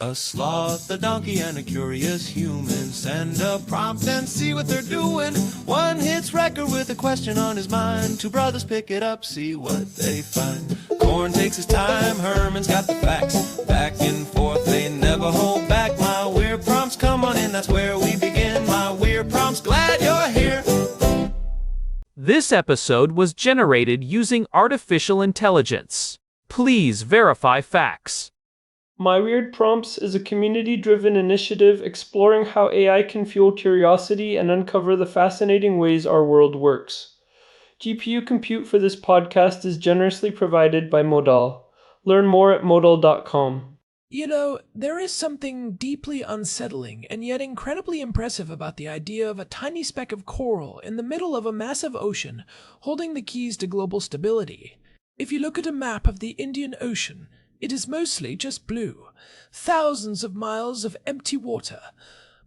A sloth, a donkey, and a curious human. Send a prompt and see what they're doing. One hits record with a question on his mind. Two brothers pick it up, see what they find. Corn takes his time, Herman's got the facts. Back and forth, they never hold back. My weird prompts, come on in, that's where we begin. My weird prompts, glad you're here. This episode was generated using artificial intelligence. Please verify facts. My Weird Prompts is a community-driven initiative exploring how AI can fuel curiosity and uncover the fascinating ways our world works. GPU compute for this podcast is generously provided by Modal. Learn more at modal.com. You know, there is something deeply unsettling and yet incredibly impressive about the idea of a tiny speck of coral in the middle of a massive ocean holding the keys to global stability. If you look at a map of the Indian Ocean, it is mostly just blue, thousands of miles of empty water.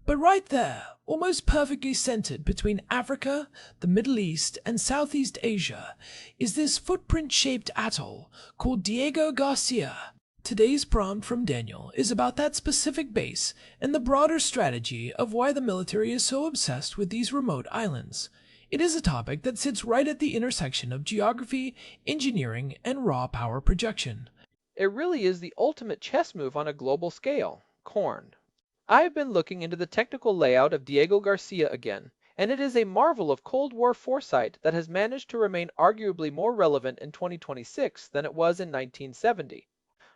But right there, almost perfectly centered between Africa, the Middle East, and Southeast Asia, is this footprint-shaped atoll called Diego Garcia. Today's prompt from Daniel is about that specific base and the broader strategy of why the military is so obsessed with these remote islands. It is a topic that sits right at the intersection of geography, engineering, and raw power projection. It really is the ultimate chess move on a global scale, corn. I have been looking into the technical layout of Diego Garcia again, and it is a marvel of Cold War foresight that has managed to remain arguably more relevant in 2026 than it was in 1970.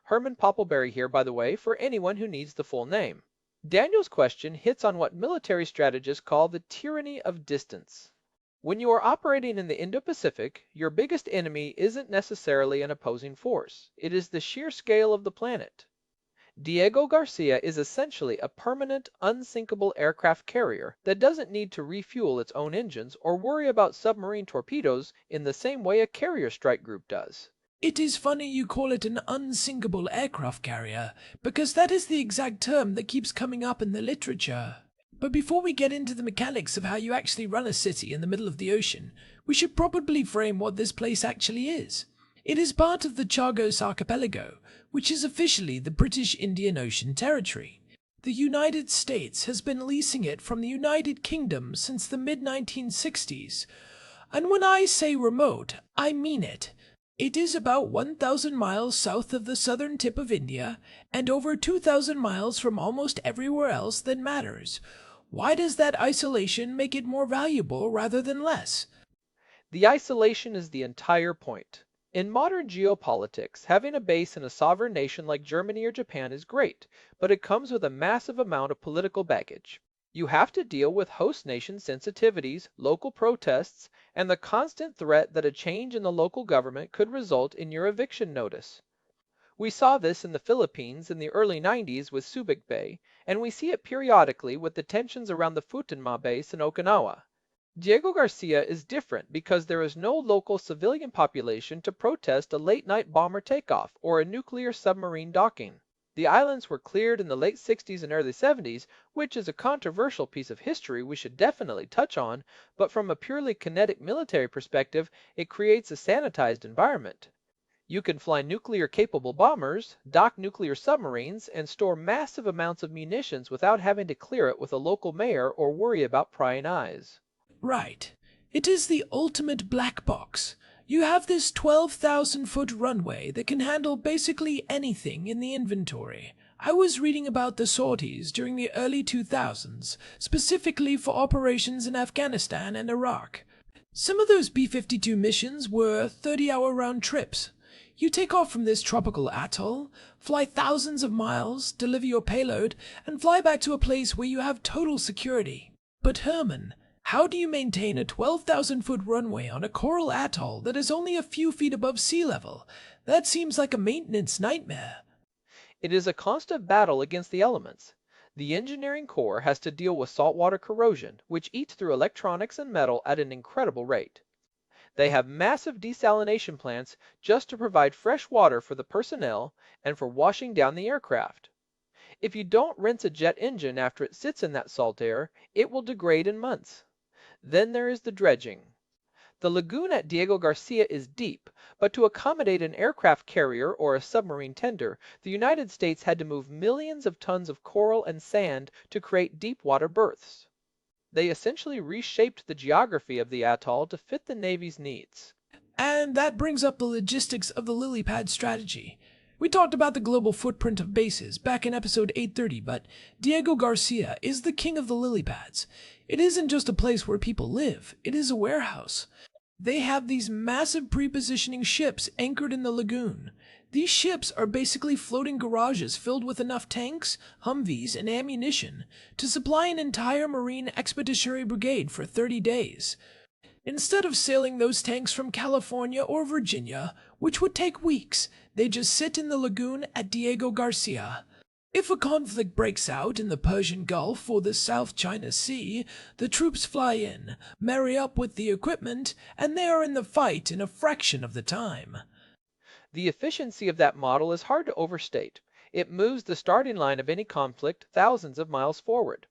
Herman Poppleberry here, by the way, for anyone who needs the full name. Daniel's question hits on what military strategists call the tyranny of distance. When you are operating in the Indo-Pacific, your biggest enemy isn't necessarily an opposing force. It is the sheer scale of the planet. Diego Garcia is essentially a permanent, unsinkable aircraft carrier that doesn't need to refuel its own engines or worry about submarine torpedoes in the same way a carrier strike group does. It is funny you call it an unsinkable aircraft carrier, because that is the exact term that keeps coming up in the literature. But before we get into the mechanics of how you actually run a city in the middle of the ocean, we should probably frame what this place actually is. It is part of the Chagos archipelago, which is officially the British Indian Ocean Territory. The United States has been leasing it from the United Kingdom since the mid-1960s. And when I say remote, I mean it. It is about 1,000 miles south of the southern tip of India and over 2,000 miles from almost everywhere else that matters. Why does that isolation make it more valuable rather than less? The isolation is the entire point. In modern geopolitics, having a base in a sovereign nation like Germany or Japan is great, but it comes with a massive amount of political baggage. You have to deal with host nation sensitivities, local protests, and the constant threat that a change in the local government could result in your eviction notice. We saw this in the Philippines in the early 90s with Subic Bay, and we see it periodically with the tensions around the Futenma base in Okinawa. Diego Garcia is different because there is no local civilian population to protest a late-night bomber takeoff or a nuclear submarine docking. The islands were cleared in the late 60s and early 70s, which is a controversial piece of history we should definitely touch on, but from a purely kinetic military perspective, it creates a sanitized environment. You can fly nuclear-capable bombers, dock nuclear submarines, and store massive amounts of munitions without having to clear it with a local mayor or worry about prying eyes. Right. It is the ultimate black box. You have this 12,000-foot runway that can handle basically anything in the inventory. I was reading about the sorties during the early 2000s, specifically for operations in Afghanistan and Iraq. Some of those B-52 missions were 30-hour round trips. You take off from this tropical atoll, fly thousands of miles, deliver your payload, and fly back to a place where you have total security. But Herman, how do you maintain a 12,000-foot runway on a coral atoll that is only a few feet above sea level? That seems like a maintenance nightmare. It is a constant battle against the elements. The engineering core has to deal with saltwater corrosion, which eats through electronics and metal at an incredible rate. They have massive desalination plants just to provide fresh water for the personnel and for washing down the aircraft. If you don't rinse a jet engine after it sits in that salt air, it will degrade in months. Then there is the dredging. The lagoon at Diego Garcia is deep, but to accommodate an aircraft carrier or a submarine tender, the United States had to move millions of tons of coral and sand to create deep water berths. They essentially reshaped the geography of the atoll to fit the Navy's needs. And that brings up the logistics of the lily pad strategy. We talked about the global footprint of bases back in episode 830, but Diego Garcia is the king of the lily pads. It isn't just a place where people live, it is a warehouse. They have these massive pre-positioning ships anchored in the lagoon. These ships are basically floating garages filled with enough tanks, Humvees, and ammunition to supply an entire Marine Expeditionary Brigade for 30 days. Instead of sailing those tanks from California or Virginia, which would take weeks, they just sit in the lagoon at Diego Garcia. If a conflict breaks out in the Persian Gulf or the South China Sea, the troops fly in, marry up with the equipment, and they are in the fight in a fraction of the time. The efficiency of that model is hard to overstate. It moves the starting line of any conflict thousands of miles forward.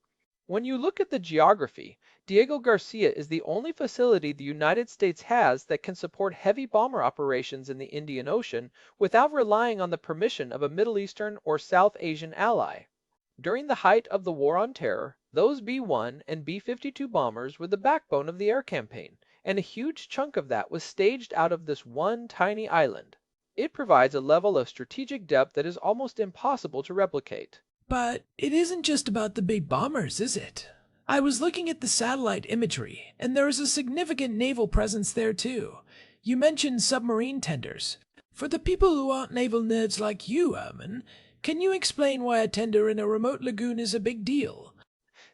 When you look at the geography, Diego Garcia is the only facility the United States has that can support heavy bomber operations in the Indian Ocean without relying on the permission of a Middle Eastern or South Asian ally. During the height of the War on Terror, those B-1 and B-52 bombers were the backbone of the air campaign, and a huge chunk of that was staged out of this one tiny island. It provides a level of strategic depth that is almost impossible to replicate. But it isn't just about the big bombers, is it? I was looking at the satellite imagery, and there is a significant naval presence there too. You mentioned submarine tenders. For the people who aren't naval nerds like you, Herman, can you explain why a tender in a remote lagoon is a big deal?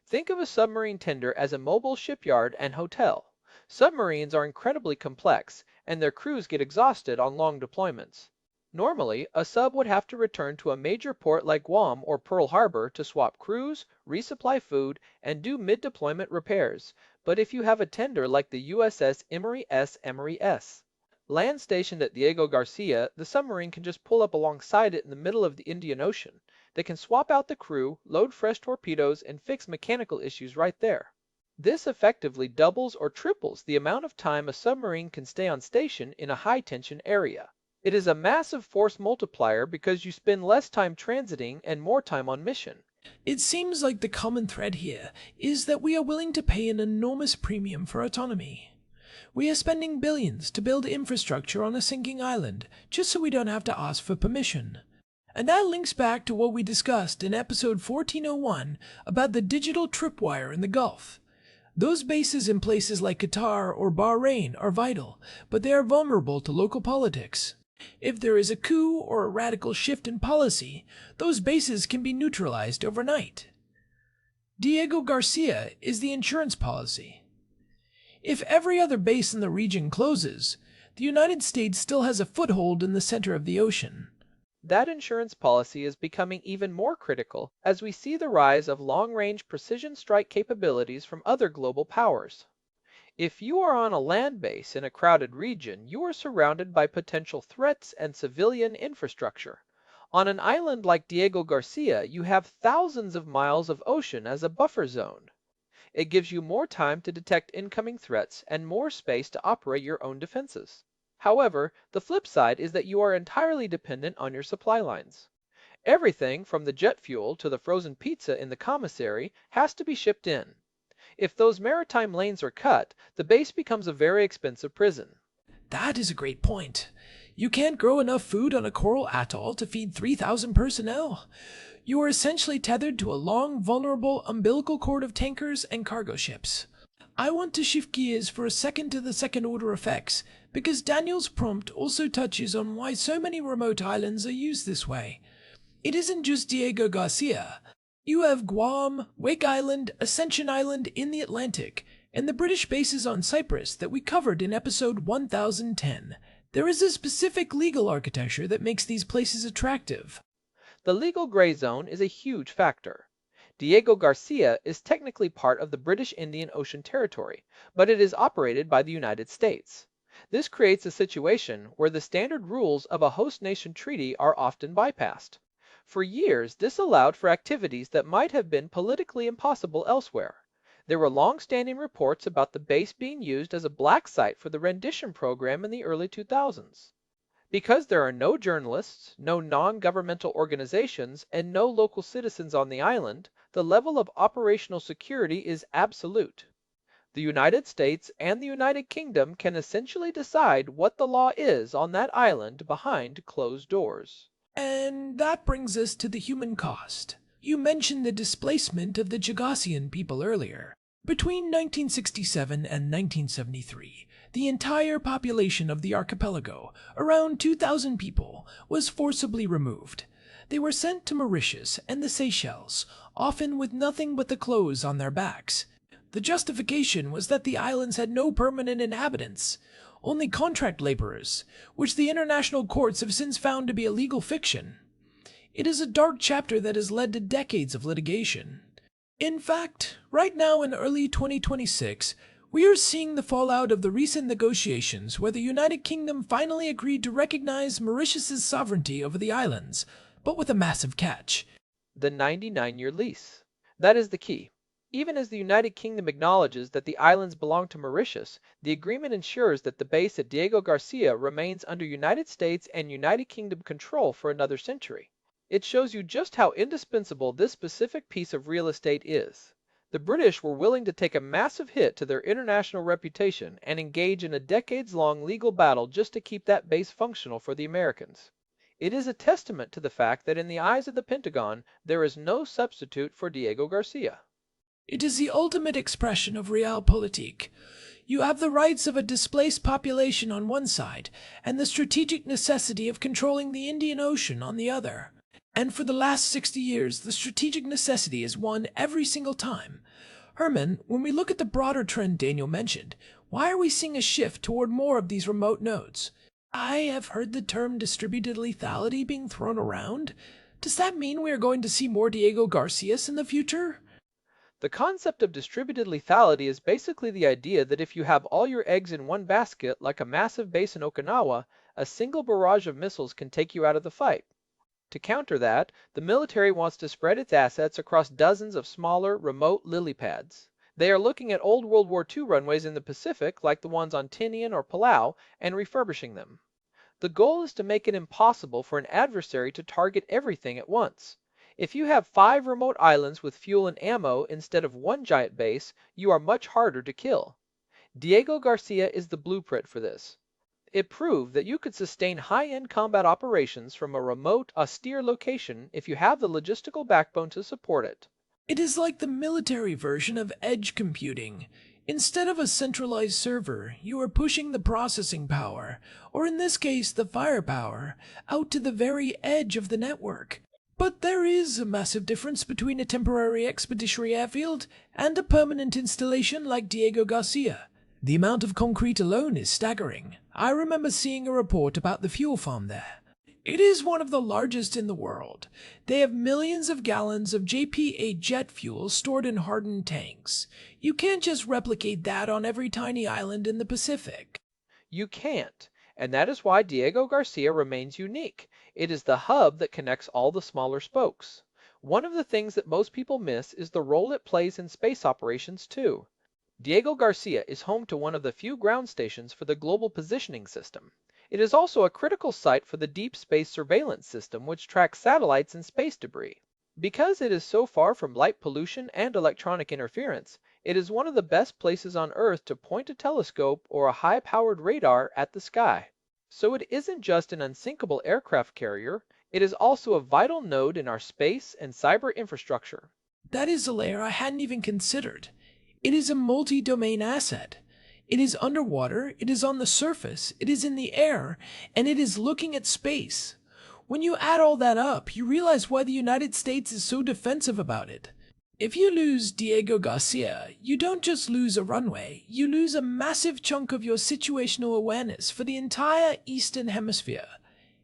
Think of a submarine tender as a mobile shipyard and hotel. Submarines are incredibly complex, and their crews get exhausted on long deployments. Normally, a sub would have to return to a major port like Guam or Pearl Harbor to swap crews, resupply food, and do mid-deployment repairs. But if you have a tender like the USS Emory S. Land stationed at Diego Garcia, the submarine can just pull up alongside it in the middle of the Indian Ocean. They can swap out the crew, load fresh torpedoes, and fix mechanical issues right there. This effectively doubles or triples the amount of time a submarine can stay on station in a high-tension area. It is a massive force multiplier because you spend less time transiting and more time on mission. It seems like the common thread here is that we are willing to pay an enormous premium for autonomy. We are spending billions to build infrastructure on a sinking island just so we don't have to ask for permission. And that links back to what we discussed in episode 1401 about the digital tripwire in the Gulf. Those bases in places like Qatar or Bahrain are vital, but they are vulnerable to local politics. If there is a coup or a radical shift in policy, those bases can be neutralized overnight. Diego Garcia is the insurance policy. If every other base in the region closes, the United States still has a foothold in the center of the ocean. That insurance policy is becoming even more critical as we see the rise of long-range precision strike capabilities from other global powers. If you are on a land base in a crowded region, you are surrounded by potential threats and civilian infrastructure. On an island like Diego Garcia, you have thousands of miles of ocean as a buffer zone. It gives you more time to detect incoming threats and more space to operate your own defenses. However, the flip side is that you are entirely dependent on your supply lines. Everything from the jet fuel to the frozen pizza in the commissary has to be shipped in. If those maritime lanes are cut, the base becomes a very expensive prison. That is a great point. You can't grow enough food on a coral atoll to feed 3,000 personnel. You are essentially tethered to a long, vulnerable umbilical cord of tankers and cargo ships. I want to shift gears for a second to the second-order effects, because Daniel's prompt also touches on why so many remote islands are used this way. It isn't just Diego Garcia. You have Guam, Wake Island, Ascension Island in the Atlantic, and the British bases on Cyprus that we covered in episode 1010. There is a specific legal architecture that makes these places attractive. The legal gray zone is a huge factor. Diego Garcia is technically part of the British Indian Ocean Territory, but it is operated by the United States. This creates a situation where the standard rules of a host nation treaty are often bypassed. For years, this allowed for activities that might have been politically impossible elsewhere. There were long-standing reports about the base being used as a black site for the rendition program in the early 2000s. Because there are no journalists, no non-governmental organizations, and no local citizens on the island, the level of operational security is absolute. The United States and the United Kingdom can essentially decide what the law is on that island behind closed doors. And that brings us to the human cost. You mentioned the displacement of the Chagossian people earlier. Between 1967 and 1973, the entire population of the archipelago, around 2,000 people, was forcibly removed. They were sent to Mauritius and the Seychelles, often with nothing but the clothes on their backs. The justification was that the islands had no permanent inhabitants, only contract laborers, which the international courts have since found to be a legal fiction. It is a dark chapter that has led to decades of litigation. In fact, right now in early 2026, we are seeing the fallout of the recent negotiations where the United Kingdom finally agreed to recognize Mauritius's sovereignty over the islands, but with a massive catch. The 99-year lease. That is the key. Even as the United Kingdom acknowledges that the islands belong to Mauritius, the agreement ensures that the base at Diego Garcia remains under United States and United Kingdom control for another century. It shows you just how indispensable this specific piece of real estate is. The British were willing to take a massive hit to their international reputation and engage in a decades-long legal battle just to keep that base functional for the Americans. It is a testament to the fact that in the eyes of the Pentagon, there is no substitute for Diego Garcia. It is the ultimate expression of realpolitik. You have the rights of a displaced population on one side, and the strategic necessity of controlling the Indian Ocean on the other. And for the last 60 years, the strategic necessity has won every single time. Herman, when we look at the broader trend Daniel mentioned, why are we seeing a shift toward more of these remote nodes? I have heard the term distributed lethality being thrown around. Does that mean we are going to see more Diego Garcias in the future? The concept of distributed lethality is basically the idea that if you have all your eggs in one basket, like a massive base in Okinawa, a single barrage of missiles can take you out of the fight. To counter that, the military wants to spread its assets across dozens of smaller, remote lily pads. They are looking at old World War II runways in the Pacific, like the ones on Tinian or Palau, and refurbishing them. The goal is to make it impossible for an adversary to target everything at once. If you have 5 remote islands with fuel and ammo instead of one giant base, you are much harder to kill. Diego Garcia is the blueprint for this. It proved that you could sustain high-end combat operations from a remote, austere location if you have the logistical backbone to support it. It is like the military version of edge computing. Instead of a centralized server, you are pushing the processing power, or in this case the firepower, out to the very edge of the network. But there is a massive difference between a temporary expeditionary airfield and a permanent installation like Diego Garcia. The amount of concrete alone is staggering. I remember seeing a report about the fuel farm there. It is one of the largest in the world. They have millions of gallons of JP8 jet fuel stored in hardened tanks. You can't just replicate that on every tiny island in the Pacific. You can't, and that is why Diego Garcia remains unique. It is the hub that connects all the smaller spokes. One of the things that most people miss is the role it plays in space operations too. Diego Garcia is home to one of the few ground stations for the Global Positioning System. It is also a critical site for the Deep Space Surveillance System, which tracks satellites and space debris. Because it is so far from light pollution and electronic interference, it is one of the best places on Earth to point a telescope or a high-powered radar at the sky. So it isn't just an unsinkable aircraft carrier, it is also a vital node in our space and cyber infrastructure. That is a layer I hadn't even considered. It is a multi-domain asset. It is underwater, it is on the surface, it is in the air, and it is looking at space. When you add all that up, you realize why the United States is so defensive about it. If you lose Diego Garcia, you don't just lose a runway, you lose a massive chunk of your situational awareness for the entire Eastern Hemisphere.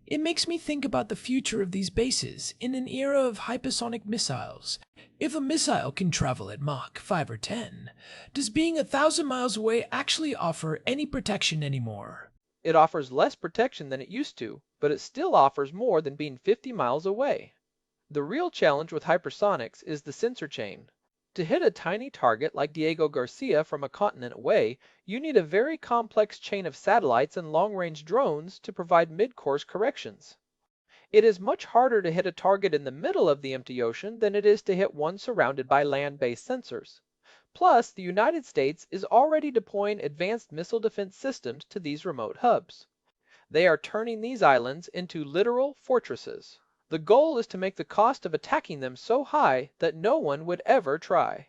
It makes me think about the future of these bases in an era of hypersonic missiles. If a missile can travel at Mach 5 or 10, does being 1,000 miles away actually offer any protection anymore? It offers less protection than it used to, but it still offers more than being 50 miles away. The real challenge with hypersonics is the sensor chain. To hit a tiny target like Diego Garcia from a continent away, you need a very complex chain of satellites and long-range drones to provide mid-course corrections. It is much harder to hit a target in the middle of the empty ocean than it is to hit one surrounded by land-based sensors. Plus, the United States is already deploying advanced missile defense systems to these remote hubs. They are turning these islands into literal fortresses. The goal is to make the cost of attacking them so high that no one would ever try.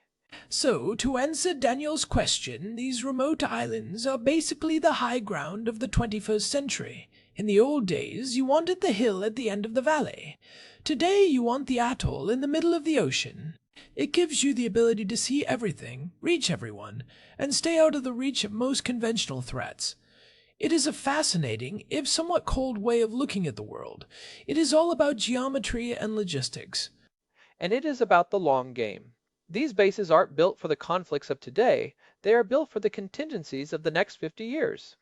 So, to answer Daniel's question, these remote islands are basically the high ground of the 21st century. In the old days, you wanted the hill at the end of the valley. Today, you want the atoll in the middle of the ocean. It gives you the ability to see everything, reach everyone, and stay out of the reach of most conventional threats. It is a fascinating, if somewhat cold way of looking at the world. It is all about geometry and logistics. And it is about the long game. These bases aren't built for the conflicts of today, they are built for the contingencies of the next 50 years.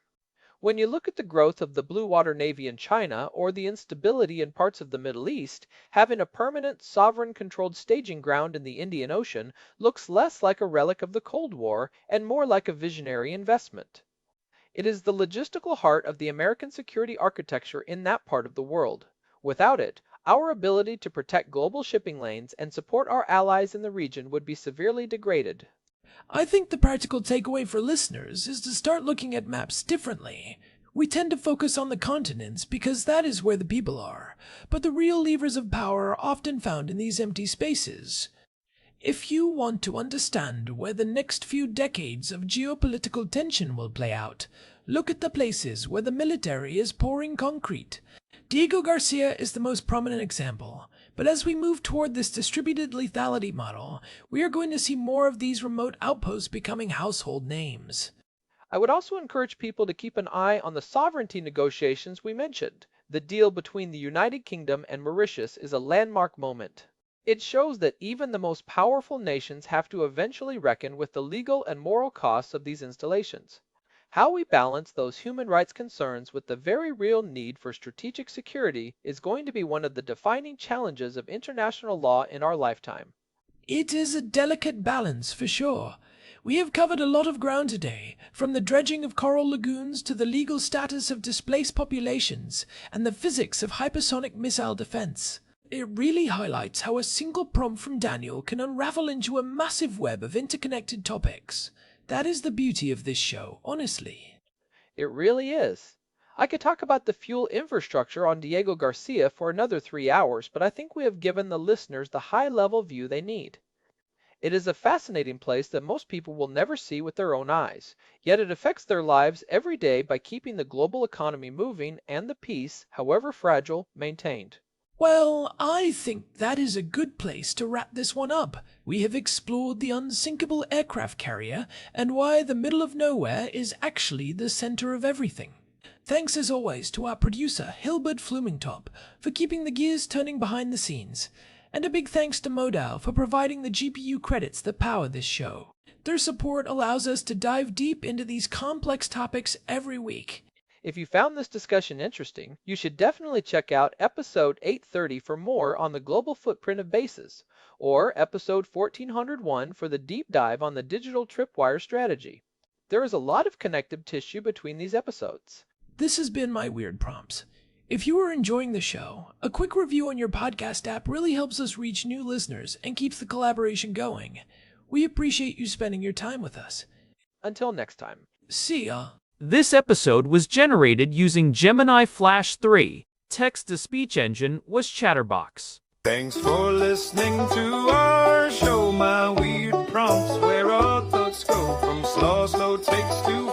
When you look at the growth of the Blue Water Navy in China or the instability in parts of the Middle East, having a permanent sovereign-controlled staging ground in the Indian Ocean looks less like a relic of the Cold War and more like a visionary investment. It is the logistical heart of the American security architecture in that part of the world. Without it, our ability to protect global shipping lanes and support our allies in the region would be severely degraded. I think the practical takeaway for listeners is to start looking at maps differently. We tend to focus on the continents because that is where the people are, but the real levers of power are often found in these empty spaces. If you want to understand where the next few decades of geopolitical tension will play out, look at the places where the military is pouring concrete. Diego Garcia is the most prominent example, but as we move toward this distributed lethality model, we are going to see more of these remote outposts becoming household names. I would also encourage people to keep an eye on the sovereignty negotiations we mentioned. The deal between the United Kingdom and Mauritius is a landmark moment. It shows that even the most powerful nations have to eventually reckon with the legal and moral costs of these installations. How we balance those human rights concerns with the very real need for strategic security is going to be one of the defining challenges of international law in our lifetime. It is a delicate balance, for sure. We have covered a lot of ground today, from the dredging of coral lagoons to the legal status of displaced populations and the physics of hypersonic missile defense. It really highlights how a single prompt from Daniel can unravel into a massive web of interconnected topics. That is the beauty of this show, honestly. It really is. I could talk about the fuel infrastructure on Diego Garcia for another 3 hours, but I think we have given the listeners the high-level view they need. It is a fascinating place that most people will never see with their own eyes, yet it affects their lives every day by keeping the global economy moving and the peace, however fragile, maintained. Well, I think that is a good place to wrap this one up. We have explored the Unsinkable aircraft carrier and why the middle of nowhere is actually the center of everything. Thanks as always to our producer, Hilbert Flumingtop, for keeping the gears turning behind the scenes. And a big thanks to Modal for providing the GPU credits that power this show. Their support allows us to dive deep into these complex topics every week. If you found this discussion interesting, you should definitely check out episode 830 for more on the global footprint of bases, or episode 1401 for the deep dive on the digital tripwire strategy. There is a lot of connective tissue between these episodes. This has been my Weird Prompts. If you are enjoying the show, a quick review on your podcast app really helps us reach new listeners and keeps the collaboration going. We appreciate you spending your time with us. Until next time. See ya. This episode was generated using Gemini Flash 3. Text-to-speech engine was Chatterbox. Thanks for listening to our show, my weird prompts, where our thoughts go from slow takes to